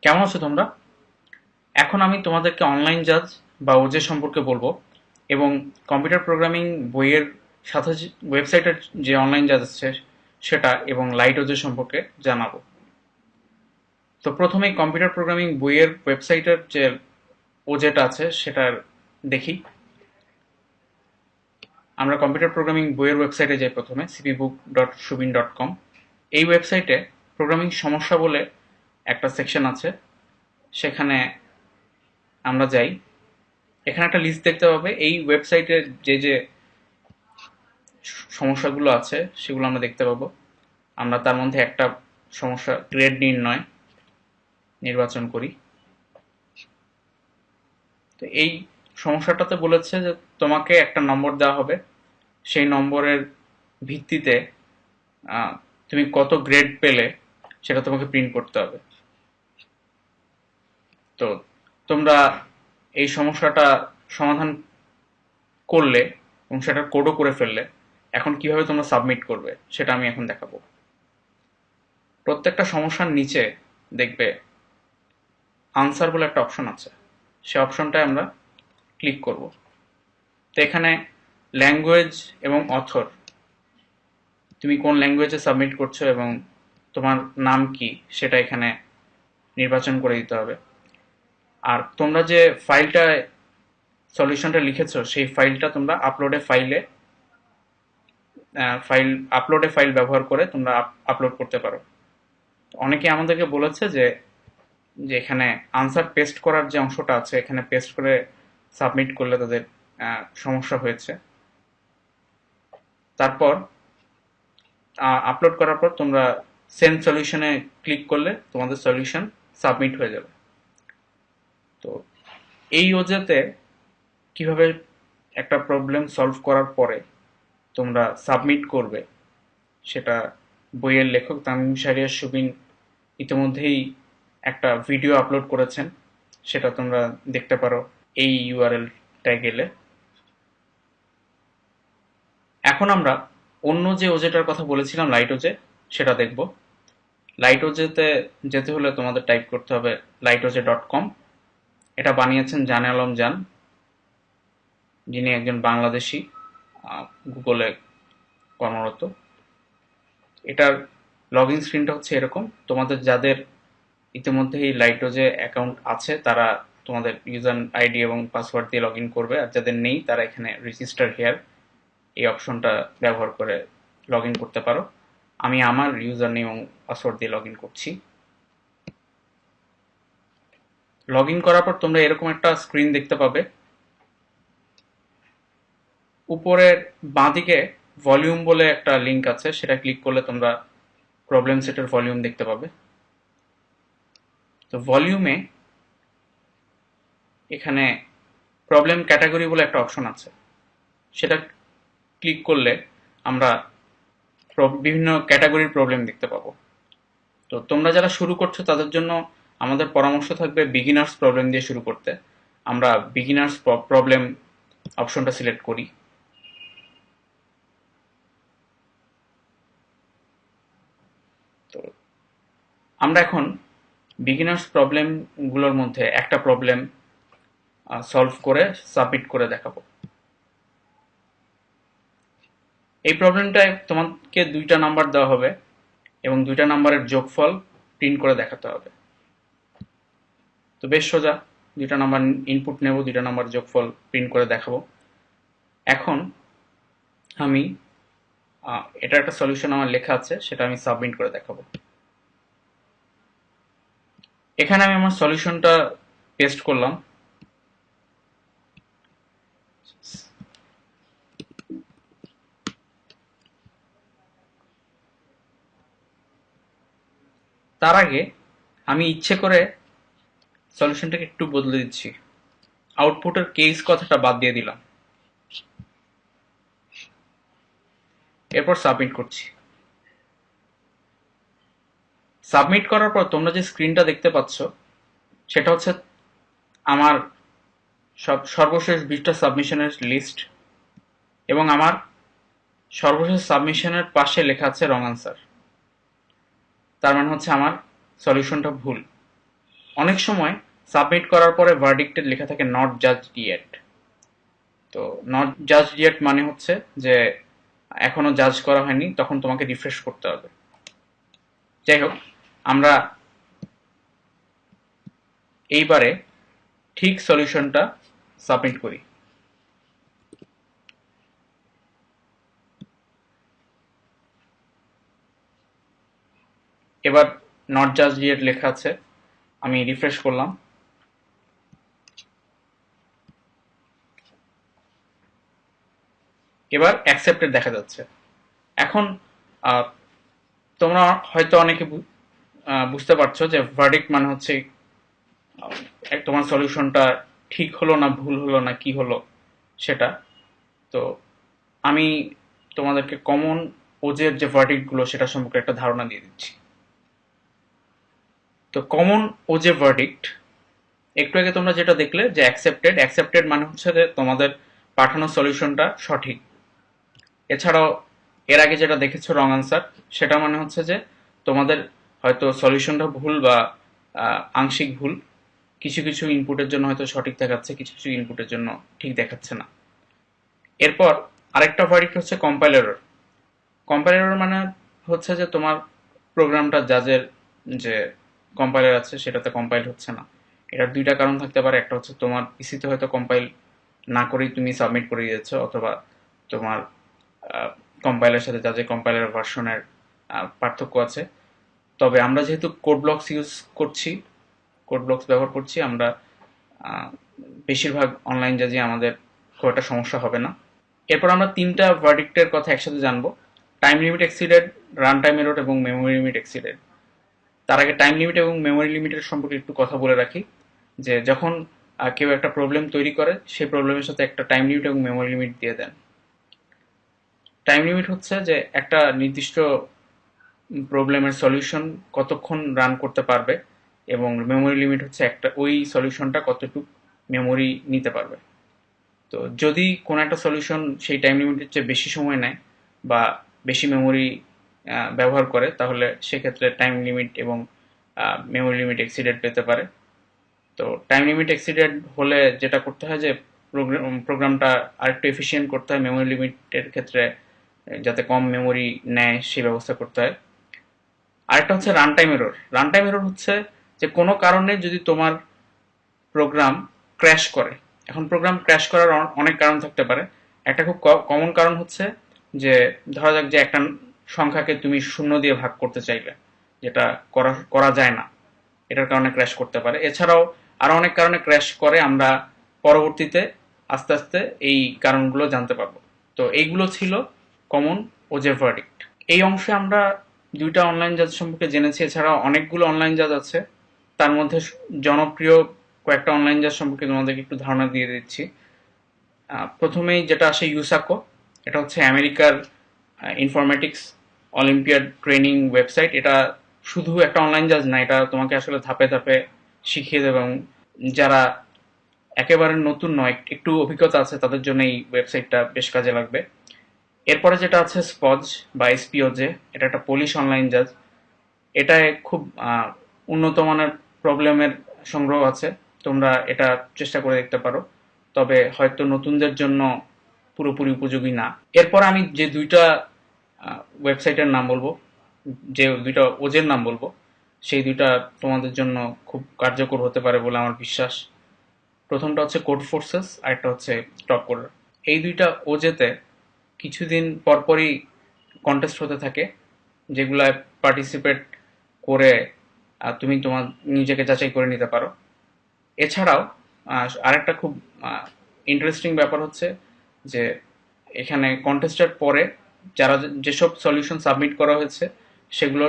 কেমন আছো তোমরা? এখন আমি তোমাদেরকে অনলাইন জাজ বা ওজে সম্পর্কে বলবো এবং কম্পিউটার প্রোগ্রামিং বইয়ের সাথে ওয়েবসাইটের যে অনলাইন জাজ আছে সেটা এবং লাইট ওজে সম্পর্কে জানাবো। তো প্রথমেই কম্পিউটার প্রোগ্রামিং বইয়ের ওয়েবসাইটের যে ওজেটা আছে সেটার দেখি। আমরা কম্পিউটার প্রোগ্রামিং বইয়ের ওয়েবসাইটে যাই, প্রথমে cpbook.shubin.com। এই ওয়েবসাইটে প্রোগ্রামিং সমস্যা বলে একটা সেকশন আছে, সেখানে আমরা যাই। এখানে একটা লিস্ট দেখতে পাবে, এই ওয়েবসাইটে যে যে সমস্যাগুলো আছে সেগুলো আমরা দেখতে পাবো। আমরা তার মধ্যে একটা সমস্যা গ্রেড নির্ণয় নির্বাচন করি। তো এই সমস্যাটাতে বলেছে যে তোমাকে একটা নম্বর দেওয়া হবে, সেই নম্বরের ভিত্তিতে তুমি কত গ্রেড পেলে সেটা তোমাকে প্রিন্ট করতে হবে। তো তোমরা এই সমস্যাটা সমাধান করলে এবং সেটার কোডও করে ফেললে, এখন কিভাবে তোমরা সাবমিট করবে সেটা আমি এখন দেখাবো। প্রত্যেকটা সমস্যার নিচে দেখবে আনসার বলে একটা অপশন আছে, সে অপশনটায় আমরা ক্লিক করব। তো এখানে ল্যাঙ্গুয়েজ এবং অথর, তুমি কোন ল্যাঙ্গুয়েজে সাবমিট করছো এবং তোমার নাম কি সেটা এখানে নির্বাচন করে দিতে হবে। আর তোমরা যে সলিউশনটা লিখেছো সেই ফাইলটা তোমরা আপলোডে ফাইল ব্যবহার করে তোমরা আপলোড করতে পারো। অনেকে আমাদেরকে বলেছে যে যে এখানে আনসার পেস্ট করার যে অংশটা আছে এখানে পেস্ট করে সাবমিট করলে তাদের সমস্যা হয়েছে। তারপর আপলোড করার পর তোমরা সেন্ড সলিউশনে ক্লিক করলে তোমাদের সলিউশন সাবমিট হয়ে যাবে। তো এই ওজেতে কিভাবে একটা প্রবলেম সলভ করার পরে তোমরা সাবমিট করবে সেটা বইয়ের লেখক তামিম শাহরিয়ার সুবিন ইতিমধ্যেই একটা ভিডিও আপলোড করেছেন, সেটা তোমরা দেখতে পারো এই ইউআরএলটায় গেলে। এখন আমরা অন্য যে ওজেটার কথা বলেছিলাম লাইট ওজে, সেটা দেখব। লাইট ওজেতে যেতে হলে তোমাদের টাইপ করতে হবে lightoje.com। এটা বানিয়েছেন জানে আলম জান, যিনি একজন বাংলাদেশি, গুগলে কর্মরত। এটার লগ ইন স্ক্রিনটা হচ্ছে এরকম। তোমাদের যাদের ইতিমধ্যেই লাইটোজে অ্যাকাউন্ট আছে তারা তোমাদের ইউজার আইডি এবং পাসওয়ার্ড দিয়ে লগ ইন করবে, আর যাদের নেই তারা এখানে রেজিস্টার হেয়ার এই অপশনটা ব্যবহার করে লগ ইন করতে পারো। আমি আমার ইউজার নেম এবং পাসওয়ার্ড দিয়ে লগ ইন করছি। লগ ইন করার পর তোমরা এরকম একটা স্ক্রিন দেখতে পাবে। উপরের বাঁদিকে ভলিউম বলে একটা লিঙ্ক আছে, সেটা ক্লিক করলে তোমরা প্রবলেম সেটের ভলিউম দেখতে পাবে। তো ভলিউমে এখানে প্রবলেম ক্যাটাগরি বলে একটা অপশন আছে, সেটা ক্লিক করলে আমরা বিভিন্ন ক্যাটাগরির প্রবলেম দেখতে পাবো। তো তোমরা যারা শুরু করছো তাদের জন্য আমাদের পরামর্শ থাকবে বিগিনার্স প্রবলেম দিয়ে শুরু করতে। আমরা বিগিনার্স প্রবলেম অপশনটা সিলেক্ট করি। তো আমরা এখন বিগিনার্স প্রবলেমগুলোর মধ্যে একটা প্রবলেম সলভ করে সাবমিট করে দেখাবো। এই প্রবলেমটায় তোমাকে দুইটা নাম্বার দেওয়া হবে এবং দুইটা নাম্বারের যোগফল প্রিন্ট করে দেখাতে হবে। তো বেশ সোজা, দুইটা নাম্বার ইনপুট নেব, দুইটা নাম্বার যোগফল প্রিন্ট করে দেখাবো। এখন আমি এটা একটা সলিউশন আমার লেখা আছে, সেটা আমি সাবমিট করে দেখাবো। এখানে আমি আমার সলিউশনটা পেস্ট করলাম। তার আগে আমি ইচ্ছে করে সলিউশনটাকে একটু বদলে দিচ্ছি, আউটপুটের কেস কথাটা বাদ দিয়ে দিলাম। এরপর সাবমিট করছি। সাবমিট করার পর তোমরা যে স্ক্রিনটা দেখতে পাচ্ছ সেটা হচ্ছে আমার সর্বশেষ 20টা সাবমিশনের লিস্ট, এবং আমার সর্বশেষ সাবমিশনের পাশে লেখা আছে রং আনসার। তার মানে হচ্ছে আমার সলিউশনটা ভুল। অনেক সময় সাবমিট করার পরে ভার্ডিক্টে লেখা থাকে নট জাজড ইয়েট। তো নট জাজড ইয়েট মানে হচ্ছে যে এখনো জাজ করা হয়নি, তখন তোমাকে রিফ্রেশ করতে হবে। যাই হোক, আমরা এইবারে ঠিক সলিউশনটা সাবমিট করি। এবার নট জাজড ইয়েট লেখা আছে, আমি রিফ্রেশ করলাম। এবার অ্যাকসেপ্টেড দেখা যাচ্ছে। এখন তোমরা হয়তো অনেকে বুঝতে পারছো যে ভার্ডিক্ট মানে হচ্ছে তোমার সলিউশনটা ঠিক হলো না ভুল হলো না কি হলো সেটা। তো আমি তোমাদেরকে কমন ওজের যে ভার্ডিক্ট গুলো সেটা সম্পর্কে একটা ধারণা দিয়ে দিচ্ছি। তো কমন ওজে ভার্ডিক্ট, একটু আগে তোমরা যেটা দেখলে যে অ্যাকসেপ্টেড মানে হচ্ছে যে তোমাদের পাঠানো সলিউশনটা সঠিক। এছাড়াও এর আগে যেটা দেখেছো রং আনসার, সেটা মানে হচ্ছে যে তোমাদের হয়তো সলিউশনটা ভুল বা আংশিক ভুল, কিছু কিছু ইনপুটের জন্য হয়তো সঠিক দেখাচ্ছে, কিছু কিছু ইনপুটের জন্য ঠিক দেখাচ্ছে না। এরপর আরেকটা ভার্ডিক্ট হচ্ছে কম্পাইলার। কম্পাইলার মানে হচ্ছে যে তোমার প্রোগ্রামটা জাজের যে কম্পাইলার আছে সেটাতে কম্পাইল হচ্ছে না। এটার দুইটা কারণ থাকতে পারে, একটা হচ্ছে তোমার পিসিতে হয়তো কম্পাইল না করেই তুমি সাবমিট করে দিয়েছ, অথবা তোমার কম্পাইলার সাথে জাজের কম্পাইলার ভার্সনের পার্থক্য আছে। তবে আমরা যেহেতু কোড ব্লকস ইউজ করছি, কোড ব্লকস ব্যবহার করছি, আমরা বেশিরভাগ অনলাইন জাজে আমাদের খুব একটা সমস্যা হবে না। এরপর আমরা তিনটা ভার্ডিক্টের কথা একসাথে জানবো: time limit exceeded, run time error এবং মেমোরি লিমিট এক্সিডেড। তার আগে টাইম লিমিট এবং মেমোরি লিমিটের সম্পর্কে একটু কথা বলে রাখি, যে যখন কেউ একটা প্রবলেম তৈরি করে সেই প্রবলেমের সাথে একটা টাইম লিমিট এবং মেমোরি লিমিট দিয়ে দেন। টাইম লিমিট হচ্ছে যে একটা নির্দিষ্ট প্রবলেমের সলিউশন কতক্ষণ রান করতে পারবে, এবং মেমোরি লিমিট হচ্ছে একটা ওই সলিউশনটা কতটুকু মেমোরি নিতে পারবে। তো যদি কোনো একটা সলিউশন সেই টাইম লিমিটের চেয়ে বেশি সময় নেয় বা বেশি মেমোরি ব্যবহার করে, তাহলে সেক্ষেত্রে টাইম লিমিট এবং মেমোরি লিমিট এক্সিডেড পেতে পারে। তো টাইম লিমিট এক্সিডেড হলে যেটা করতে হয় যে প্রোগ্রামটা আরেকটু এফিসিয়েন্ট করতে হয়, মেমোরি লিমিটের ক্ষেত্রে যাতে কম মেমোরি নেয় সেই ব্যবস্থা করতে হয়। আরেকটা হচ্ছে run time error. Run time error হচ্ছে যে কোনো কারণে যদি তোমার প্রোগ্রাম ক্র্যাশ করে। এখন প্রোগ্রাম ক্র্যাশ করার অনেক কারণ থাকতে পারে। একটা খুব কমন কারণ হচ্ছে যে ধরা যাক যে একটা সংখ্যাকে তুমি শূন্য দিয়ে ভাগ করতে চাইলে, যেটা করা করা যায় না, এটার কারণে ক্র্যাশ করতে পারে। এছাড়াও আরো অনেক কারণে ক্র্যাশ করে, আমরা পরবর্তীতে আস্তে আস্তে এই কারণগুলো জানতে পারবো। তো এইগুলো ছিল কমন ওজে ভার্ডিক্ট। এই অংশে আমরা দুইটা অনলাইন জাজ সম্পর্কে জেনেছি, এছাড়াও অনেকগুলো অনলাইন জাজ আছে। তার মধ্যে জনপ্রিয় কয়েকটা অনলাইন জাজ সম্পর্কে তোমাদেরকে একটু ধারণা দিয়ে দিচ্ছি। প্রথমেই যেটা আসে ইউসাকো, এটা হচ্ছে আমেরিকার ইনফরমেটিক্স অলিম্পিয়াড ট্রেনিং ওয়েবসাইট। এটা শুধু একটা অনলাইন জাজ না, এটা তোমাকে আসলে ধাপে ধাপে শিখিয়ে দেবে, এবং যারা একেবারে নতুন নয়, একটু অভিজ্ঞতা আছে, তাদের জন্য এই ওয়েবসাইটটা বেশ কাজে লাগবে। এরপরে যেটা আছে স্পজ বা এসপিওজে, এটা একটা পোলিশ অনলাইন জাজ। এটায় খুব উন্নত মানের প্রবলেমের সংগ্রহ আছে, তোমরা এটা চেষ্টা করে দেখতে পারো, তবে হয়তো নতুনদের জন্য পুরোপুরি উপযোগী না। এরপর আমি যে দুইটা ওয়েবসাইটের নাম বলবো, যে দুইটা ওজের নাম বলবো, সেই দুইটা তোমাদের জন্য খুব কার্যকর হতে পারে বলে আমার বিশ্বাস। প্রথমটা হচ্ছে কোড ফোর্সেস, আর একটা হচ্ছে টপ কোডার। এই দুইটা ওজেতে কিছুদিন পরপরই কন্টেস্ট হতে থাকে, যেগুলায় পার্টিসিপেট করে তুমি তোমার নিজেকে যাচাই করে নিতে পারো। এছাড়াও আরেকটা খুব ইন্টারেস্টিং ব্যাপার হচ্ছে যে এখানে কন্টেস্টের পরে যারা যেসব সলিউশন সাবমিট করা হয়েছে সেগুলো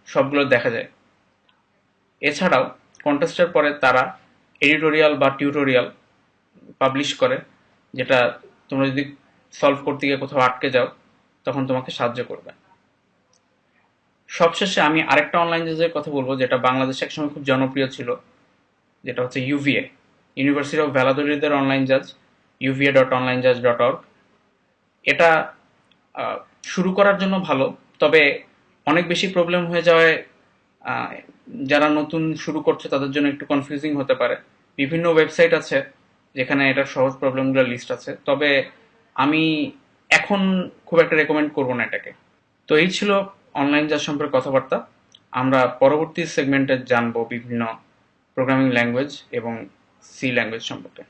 সবগুলো দেখা যায়। এছাড়াও কন্টেস্টের পরে তারা এডিটোরিয়াল বা টিউটোরিয়াল পাবলিশ করে, যেটা তোমরা যদি সলভ করতে গিয়ে কোথাও আটকে যাও তখন তোমাকে সাহায্য করবে। সবশেষে আমি আরেকটা অনলাইন জাজের কথা বলবো, যেটা বাংলাদেশে একসময় খুব জনপ্রিয় ছিল, যেটা হচ্ছে ইউভিএ, ইউনিভার্সিটি অফ ভ্যালাদোলিদের অনলাইন জাজ, uva.onlinejudge.org। এটা শুরু করার জন্য ভালো, তবে অনেক বেশি প্রবলেম হয়ে যাওয়ায় যারা নতুন শুরু করছে তাদের জন্য একটু কনফিউজিং হতে পারে। বিভিন্ন ওয়েবসাইট আছে যেখানে এটার সহজ প্রবলেমগুলো লিস্ট আছে, তবে আমি এখন খুব একটা রেকমেন্ড করবো না এটাকে। তো এই ছিল অনলাইন জাজ সম্পর্কে কথাবার্তা। আমরা পরবর্তী সেগমেন্টে জানবো বিভিন্ন প্রোগ্রামিং ল্যাঙ্গুয়েজ এবং সি ল্যাঙ্গুয়েজ সম্পর্কে।